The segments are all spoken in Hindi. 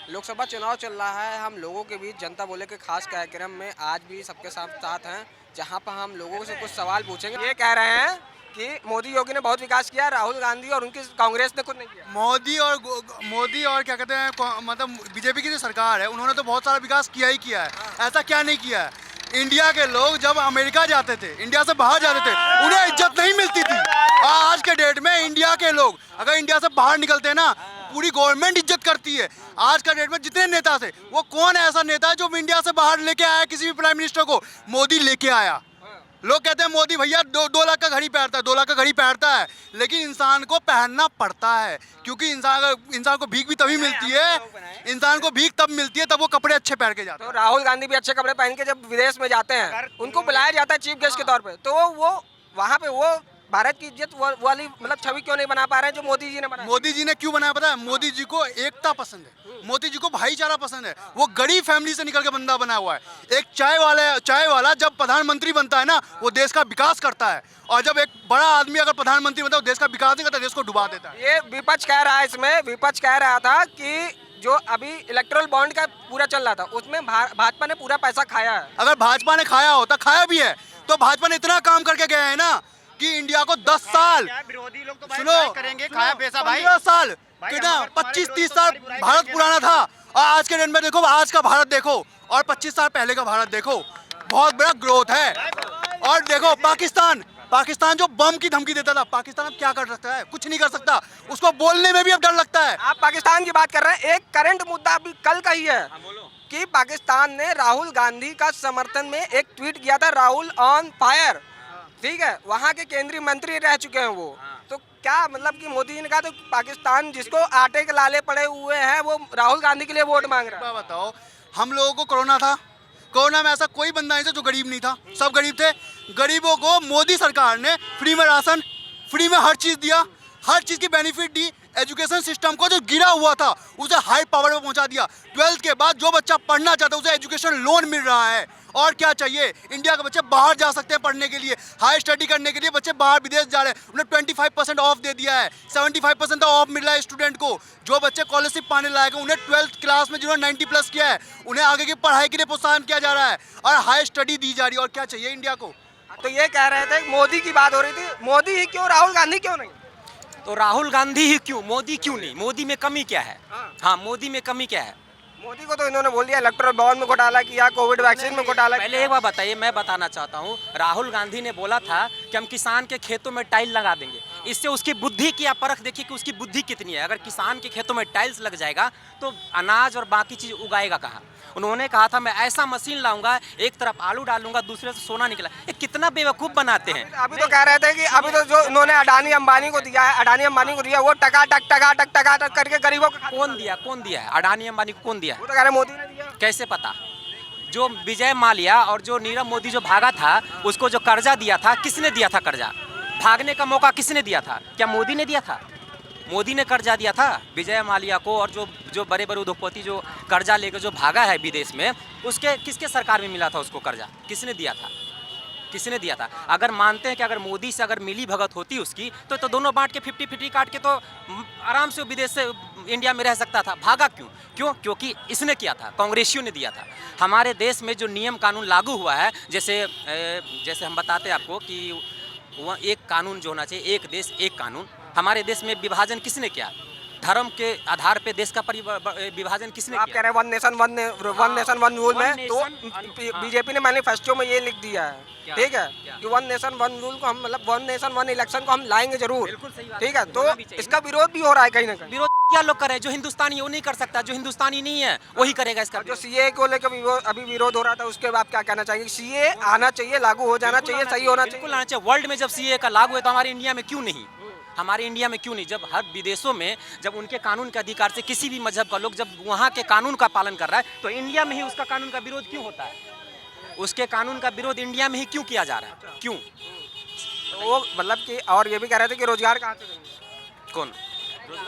लोकसभा चुनाव चल रहा है। हम लोगों के बीच जनता बोले के खास कार्यक्रम में आज भी सबके साथ हैं, जहां पर हम लोगों से कुछ सवाल पूछेंगे। ये कह रहे हैं कि मोदी योगी ने बहुत विकास किया, राहुल गांधी और उनकी कांग्रेस ने कुछ नहीं किया। मोदी और क्या कहते हैं मतलब बीजेपी की जो सरकार है उन्होंने तो बहुत सारा विकास किया ही किया है। ऐसा क्या नहीं किया है। इंडिया के लोग जब अमेरिका जाते थे, इंडिया से बाहर जाते थे, उन्हें इज्जत नहीं मिलती थी। और आज के डेट में इंडिया के लोग अगर इंडिया से बाहर निकलते हैं ना, पूरी गवर्नमेंट इज्जत करती है। आज का डेट में जितने नेता थे, वो कौन ऐसा नेता है जो इंडिया से बाहर लेके आया किसी भी प्राइम मिनिस्टर को? मोदी लेके आया। लोग कहते हैं मोदी भैया 2 लाख का घड़ी पहनता है, 2 लाख का घड़ी पहनता है, लेकिन इंसान को पहनना पड़ता है, क्योंकि इंसान को भीख भी तभी मिलती है। इंसान को भीख तब मिलती है तब वो कपड़े अच्छे पहन के जाता है। तो राहुल गांधी भी अच्छे कपड़े पहन के जब विदेश में जाते हैं, उनको बुलाया जाता है चीफ गेस्ट के तौर पे, तो वो वहाँ पे वो भारत की इज्जत वाली मतलब छवि क्यों नहीं बना पा रहे हैं जो मोदी जी ने बनाया? मोदी जी ने क्यों बनाया पता है? मोदी जी को एकता पसंद है, मोदी जी को भाईचारा पसंद है। वो गरीब फैमिली से निकल के बंदा बना हुआ है। एक चाय वाला जब प्रधानमंत्री बनता है ना, वो देश का विकास करता है। और जब एक बड़ा आदमी अगर प्रधानमंत्री बनता है, वो देश का विकास नहीं करता, देश को डुबा देता है। ये विपक्ष कह रहा है, इसमें विपक्ष कह रहा था कि जो अभी इलेक्टोरल बॉन्ड का पूरा चल रहा था, उसमें भाजपा ने पूरा पैसा खाया है। अगर भाजपा ने खाया होता, खाया भी है, तो भाजपा ने इतना काम करके गया है ना कि इंडिया को 10 साल, विरोधी लोग तो सुनो करेंगे, खाया पैसा भाई 15 साल, कितना 25-30 साल भारत पुराना था। और आज के दिन में देखो, आज का भारत देखो और 25 साल पहले का भारत देखो, बहुत बड़ा ग्रोथ है। और देखो पाकिस्तान जो बम की धमकी देता था, पाकिस्तान अब क्या कर सकता है? कुछ नहीं कर सकता। उसको बोलने में भी अब डर लगता है। आप पाकिस्तान की बात कर रहे हैं, एक करंट मुद्दा अभी कल का ही है कि पाकिस्तान ने राहुल गांधी का समर्थन में एक ट्वीट किया था, राहुल ऑन फायर। ठीक है, वहाँ के केंद्रीय मंत्री रह चुके हैं वो। तो क्या मतलब कि मोदी जी ने कहा तो पाकिस्तान जिसको आटे के लाले पड़े हुए हैं, वो राहुल गांधी के लिए वोट मांग रहा है। बताओ, हम लोगों को कोरोना था, कोरोना में ऐसा कोई बंदा नहीं था जो गरीब नहीं था, सब गरीब थे। गरीबों को मोदी सरकार ने फ्री में राशन, फ्री में हर चीज दिया, हर चीज की बेनिफिट दी। एजुकेशन सिस्टम को जो गिरा हुआ था उसे हाई पावर में पहुंचा दिया। 12th के बाद जो बच्चा पढ़ना चाहता है उसे एजुकेशन लोन मिल रहा है। और क्या चाहिए? इंडिया के बच्चे बाहर जा सकते हैं पढ़ने के लिए, हाई स्टडी करने के लिए। बच्चे बाहर विदेश जा रहे हैं, उन्हें 25% ऑफ दे दिया है, 75% ऑफ मिल रहा है स्टूडेंट को। जो बच्चे स्कॉलरशिप पाने लायक हैं, उन्हें 12th क्लास में जिन्होंने 90+ किया है, उन्हें आगे की पढ़ाई के लिए प्रोत्साहन किया जा रहा है और हाई स्टडी दी जा रही है। और क्या चाहिए इंडिया को? तो ये कह रहे थे, मोदी की बात हो रही थी, मोदी ही क्यों, राहुल गांधी क्यों नहीं? तो राहुल गांधी ही क्यों, मोदी क्यों नहीं? मोदी में कमी क्या है? हाँ, मोदी में कमी क्या है? मोदी को तो इन्होंने बोल दिया इलेक्टोरल बॉन्ड में घोटाला किया, कोविड वैक्सीन में घोटाला। पहले एक बार बताइए, मैं बताना चाहता हूँ। राहुल गांधी ने बोला था कि हम किसान के खेतों में टाइल लगा देंगे। इससे उसकी बुद्धि की आप परख देखिए कि उसकी बुद्धि कितनी है। अगर किसान के खेतों में टाइल्स लग जाएगा तो अनाज और बाकी चीज़ उगाएगा कहाँ? उन्होंने कहा था मैं ऐसा मशीन लाऊंगा, एक तरफ आलू डालूंगा, दूसरे से सोना निकला। ये कितना बेवकूफ़ बनाते हैं। अभी तो कह रहे थे कि अभी तो जो उन्होंने अडानी अंबानी को दिया है, अडानी अंबानी को दिया, वो टका करके गरीबों को कौन दिया है? अडानी अंबानी को कौन दिया है? वो तो कह रहे मोदी ने दिया। कैसे पता? जो विजय माल्या और जो नीरव मोदी जो भागा था, उसको जो कर्जा दिया था, किसने दिया था कर्जा? भागने का मौका किसने दिया था? क्या मोदी ने दिया था? मोदी ने कर्जा दिया था विजय माल्या को। और जो बड़े बड़े उद्योगपति जो कर्जा लेकर जो भागा है विदेश में, उसके किसके सरकार में मिला था उसको कर्जा? किसने दिया था? किसने दिया था? अगर मानते हैं कि अगर मोदी से अगर मिली भगत होती उसकी, तो दोनों बांट के 50-50 काट के तो आराम से विदेश से इंडिया में रह सकता था। भागा क्यों? क्योंकि इसने किया था, कांग्रेसियों ने दिया था। हमारे देश में जो नियम कानून लागू हुआ है, जैसे हम बताते हैं आपको कि वह एक कानून जो होना चाहिए, एक देश एक कानून। हमारे देश में विभाजन किसने किया? धर्म के आधार पे देश का विभाजन किसने आप किया? कह रहे हैं वन नेशन वन रूल में, तो बीजेपी ने मैनिफेस्टो में ये लिख दिया है, ठीक है, कि वन नेशन वन रूल को हम मतलब वन नेशन वन इलेक्शन को हम लाएंगे जरूर। बिल्कुल सही बात, ठीक है, तो इसका विरोध भी हो रहा है कहीं ना कहीं। विरोध क्या लोग करें? जो हिंदुस्तानी है वो नहीं कर सकता, जो हिंदुस्तानी नहीं है वही करेगा इसका। जो सीए को लेकर अभी विरोध हो रहा था, उसके बाद क्या कहना चाहिए? सीए आना चाहिए, लागू हो जाना चाहिए, सही होना चाहिए। बिल्कुल आना चाहिए। वर्ल्ड में जब सीए का लागू है तो हमारे इंडिया में क्यों नहीं? हमारे इंडिया में क्यों नहीं? जब हर विदेशों में जब उनके कानून के अधिकार से किसी भी मजहब का लोग जब वहाँ के कानून का पालन कर रहा है, तो इंडिया में ही उसका कानून का विरोध क्यों होता है? उसके कानून का विरोध इंडिया में ही क्यों किया जा रहा है? क्यों? तो वो मतलब कि और ये भी कह रहे थे कि रोजगार कहाँ से देंगे? कौन?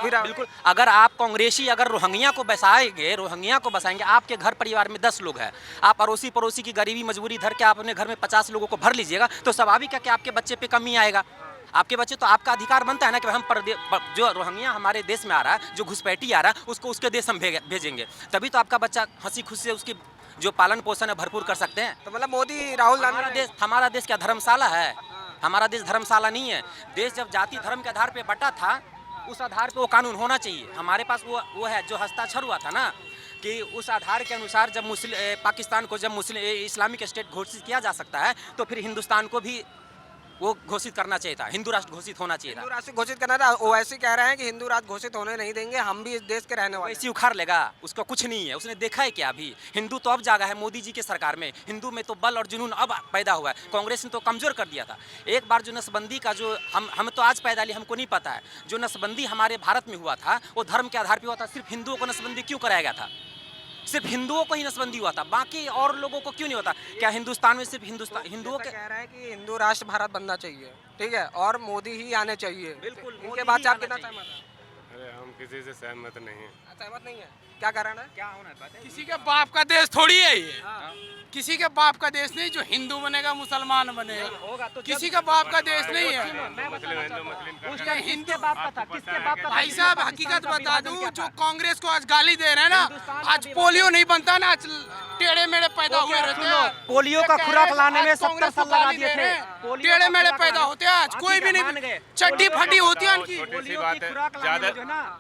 बिल्कुल। अगर आप कांग्रेसी अगर रोहिंग्या को बसाएंगे, आपके घर परिवार में 10 लोग हैं, आप अड़ोसी पड़ोसी की गरीबी मजबूरी धर के आप अपने घर में 50 लोगों को भर लीजिएगा, तो स्वाभाविक है कि आपके बच्चे पे कमी आएगा। आपके बच्चे तो आपका अधिकार बनता है ना कि हम जो रोहिंग्या हमारे देश में आ रहा है, जो घुसपैठी आ रहा है, उसको उसके देश हम भेजेंगे, तभी तो आपका बच्चा हंसी खुशी से उसकी जो पालन पोषण है भरपूर कर सकते हैं। तो मतलब मोदी राहुल गांधी हमारा देश क्या धर्मशाला है? हमारा देश धर्मशाला नहीं है। देश जब जाति धर्म के आधार पे बटा था, उस आधार पे वो कानून होना चाहिए। हमारे पास वो है जो हस्ताक्षर हुआ था ना, कि उस आधार के अनुसार जब पाकिस्तान को जब इस्लामिक स्टेट घोषित किया जा सकता है, तो फिर हिंदुस्तान को भी वो घोषित करना चाहिए था, हिंदू राष्ट्र घोषित होना चाहिए था। हिंदू राष्ट्र घोषित करना था। ओवैसी कह रहे हैं कि हिंदू राष्ट्र घोषित होने नहीं देंगे, हम भी इस देश के रहने वाले। वैसी उखाड़ लेगा, उसका कुछ नहीं है। उसने देखा है क्या? अभी हिंदू तो अब जागा है मोदी जी के सरकार में। हिंदू में तो बल और जुनून अब पैदा हुआ है। कांग्रेस ने तो कमजोर कर दिया था। एक बार जो नसबंदी का जो हम तो आज पैदा ली, हमको नहीं पता है। जो नसबंदी हमारे भारत में हुआ था वो धर्म के आधार पर हुआ था। सिर्फ हिंदुओं को नसबंदी क्यों कराया गया था? सिर्फ हिंदुओं को ही नसबंदी हुआ था, बाकी और लोगों को क्यों नहीं होता? क्या हिंदुस्तान में सिर्फ हिंदुओं के कह रहे हैं कि हिंदू राष्ट्र भारत बनना चाहिए, ठीक है, और मोदी ही आने चाहिए। बिल्कुल, इनके बाद से आप कितना सहमत हैं? अरे हम किसी से सहमत नहीं हैं। सहमत नहीं है, क्या कारण है? क्या होना है? किसी के बाप का देश थोड़ी है ये। किसी के बाप का देश नहीं जो हिंदू बनेगा मुसलमान बनेगा। होगा तो किसी का बाप का देश नहीं है। उस टाइम किसके बाप का था? किसके बाप का था? भाई साहब हकीकत बता दूं, जो कांग्रेस को आज गाली दे रहे हैं ना, आज पोलियो नहीं बनता ना, आज टेढ़े मेढ़े पैदा हुए रहते हैं। पोलियो का खुराक लाने में 70 साल लगा दिए थे। टेढ़े मेढ़े पैदा होते हैं, आज कोई भी नहीं, चड्डी फटी होती है उनकी। छोटी सी बात है,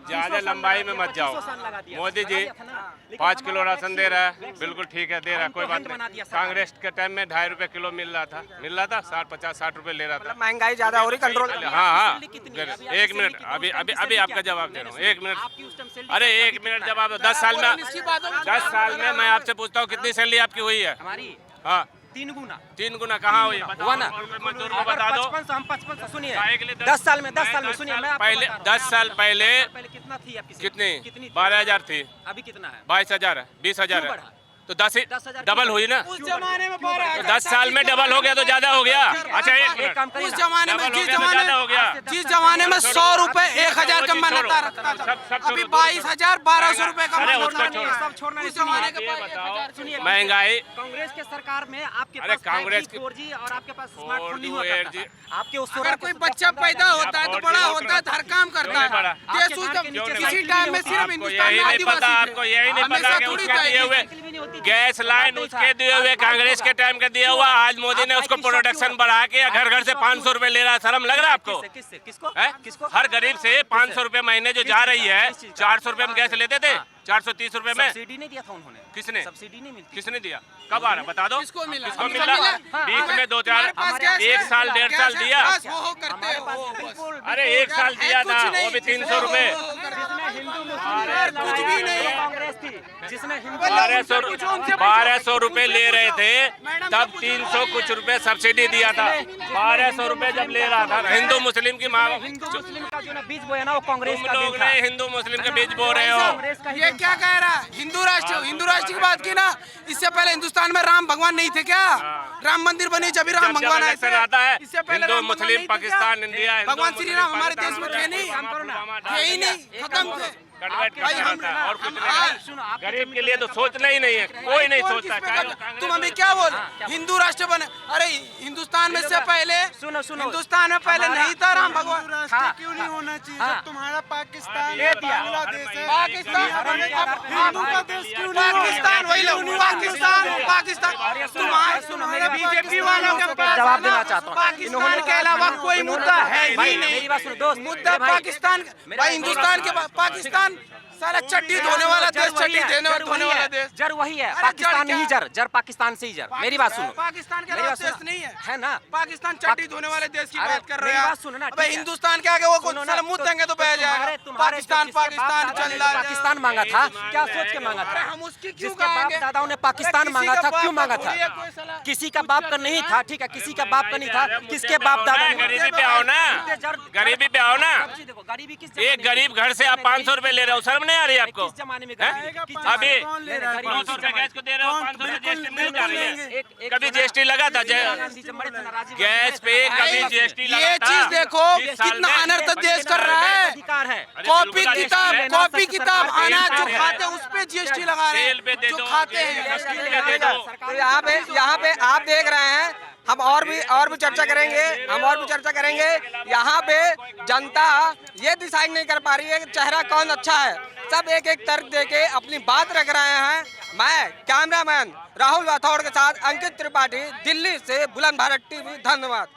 ज्यादा लंबाई में मत जाओ। मोदी जी 5 किलो राशन दे रहा है, बिल्कुल ठीक है, दे रहा है, कोई बात नहीं। कांग्रेस के टाइम में 2.5 रुपए किलो मिल रहा था, 60 रुपए ले रहा था। महंगाई ज्यादा हो रही, कंट्रोल। हाँ, 1 मिनट, अभी आपका जवाब दे रहा हूँ। 1 मिनट, अरे 1 मिनट जवाब। 10 साल में मैं आपसे पूछता हूँ कितनी सैलरी आपकी हुई है? हमारी हाँ, 3 गुना कहाँ हुई? हुआ ना? मजदूर को बता दो। 55 सुनिए, 10 साल में सुनिए, मैं पहले 10 साल पहले कितना थी आपकी? कितनी 12,000 थी, अभी कितना है? 22,000 है, 20,000 है, तो 10 डबल हुई ना। उस जमाने में 12,000 तो 10 साल में डबल हो गया तो ज्यादा हो गया। अच्छा, एक काम करिए उस ना, जमाने में ज्यादा हो गया। जिस जमाने में 100 रुपए 1,000 का मान्यता रखता था, अभी 22,000 1200 रुपए का अरे मान्यता उसको छोड़ो। सब छोड़ना उस जमाने के ये बाद बताओ, 1,000 सुनिए, महंगाई कांग्रेस के सरकार में आपके अरे पास कांग्रेस की 4G और आपके पास स्मार्टफोन नहीं हुआ 4G, करता था। आपके उस अगर कोई बच्चा पैदा होता है तो बड़ा होता है, हर काम करता है। बड़ा? देश उसका किसी टाइम में सिर्फ आपको हिंदुस्तान यही में नहीं पता, आदिवासी आपको यही नहीं पता हमेशा कि थोड़ी उसके दिए हुए गैस लाइन उसके दिए हुए कांग्रेस के टाइम का दिया हुआ, आज मोदी ने उसको प्रोडक्शन बढ़ा के घर घर से 500 रुपए ले रहा है। शर्म लग रहा है आपको? किससे? किसको? है? किसको? हर गरीब से 500 रुपए महीने जो जा रही है, 400 रुपए में गैस लेते थे, 430 रुपए में। सब्सिडी नहीं दिया था उन्होंने। किसने? सब्सिडी नहीं मिलती। किसने दिया? कब आ रहा बता दो? किसको मिला? किसको हमको मिला? मिला। बीच में 2-4 1 साल 1.5 साल दिया। वो करते हो बस। अरे 1 साल दिया था, वो भी 300 रुपए। कुछ भी नहीं। कांग्रेस थी जिसने हिंदू 1200 रुपए ले रहे थे, तब 300 कुछ रुपए सब्सिडी दिया था। 1200 रुपए जब ले रहा था, हिंदू मुस्लिम की माँ, हिंदू मुस्लिम का जो ना बीज बोया ना, वो कांग्रेस तुम का लोग बीज था। ने हिंदू मुस्लिम के बीच बो रहे हो। कांग्रेस का ही ये बीज क्या कह रहा है? हिंदू राष्ट्र की बात की ना, इससे पहले हिंदुस्तान में राम भगवान नहीं थे क्या? राम मंदिर बनी जब राम जब भगवान आए इलेक्शन थे। आता है, इससे पहले हिंदू राम भगवान मुस्लिम नहीं थे क्या? पाकिस्तान इंडिया, हिंदू भगवान श्री राम मुस्लिम हमारे देश पाकिस्तान में थे नहीं, यही नहीं, खत्म थे। भाई हम और कुछ नहीं। गरीब के लिए तो सोचना ही नहीं है, कोई नहीं सोचता। तुम हमें क्या बोल हिंदू राष्ट्र बने? अरे हिंदुस्तान में से पहले सुनो हिंदुस्तान में पहले नहीं था राम भगवान। हाँ, क्यों नहीं होना चाहिए? हाँ। जब तुम्हारा पाकिस्तान ये दिया। बांग्लादेश है, पाकिस्तान हिंदू का देश क्यों नहीं होना पाकिस्तान वही लोग पाकिस्तान तुम्हारे सुनो मेरे बीजेपी वालों के पास जवाब देना चाहता हूँ। पाकिस्तान के अलावा कोई मुद्दा है ही भाई, नहीं। मेरी बात सुनो दोस्त। मुद्दा पाकिस्तान, भाई हिंदुस्तान के पाकिस्तान सारा चट्टी धोने वाला देश, चट्टी धोने वाला देश। जर वही है, अरे पाकिस्तान जड़ ही क्या? जर पाकिस्तान से ही जर। मेरी बात सुनो, पाकिस्तान के मेरी अलावा बात देश सुनो। नहीं है, है ना? पाकिस्तान चट्टी धोने वाले देश की अरे, बात कर रहे मेरी हैं। बात सुनो ना, अबे ठीक है। हिंदुस्तान के आगे वो कुछ सुनो ना, साला मुंह देंगे तो बह जाएगा। तुम्हारे पाकिस्तान पाकिस्तान चल रहा है। पाकिस्तान मांगा था, क्या सोच के मांगा अरे था? हम उसकी क्यों जिसके बाप कहेंगे? दादाओं ने पाकिस्तान अरे मांगा किसी था, का क्यों बाप मांगा का था? थोड़ी है कोई साला। किसी का बाप का नहीं था, ठीक है, किसी का बाप का नहीं था। किसके बाप दादा ने? गरीबी पे आओ ना, गरीबी पे आओ ना। देखो गरीबी किस एक गरीब घर से आप 500 रुपए ले रहे हो, शर्म नहीं आ रही आपको? किस जमाने में हैं? गरीबी? अभी 900 रुपए गैस को दे रहे हो, 500 रुपए जीएसटी मिल जा रही है। कभी जीएसटी लगा था? गैस पे कभी जीएसटी लगा ये था? चीज देखो इस साल कितना में अनर्थ देश कर रहा है। अधिकार है। कॉपी तेल किताब पे अनाज जो है। खाते हैं उस पे जीएसटी लगा रहे तेल पे दे हैं, जो दो, खाते हैं। जीएसटी पे दे दो। तो यहाँ पे आप देख रहे हैं हम और भी चर्चा करेंगे, यहाँ पे जनता ये डिसाइड नहीं कर पा रही है कि चेहरा कौन अच्छा है। सब एक एक तर्क देके अपनी बात रख रहे हैं। मैं कैमरामैन राहुल राठौड़ के साथ अंकित त्रिपाठी, दिल्ली से बुलंद भारत टीवी। धन्यवाद।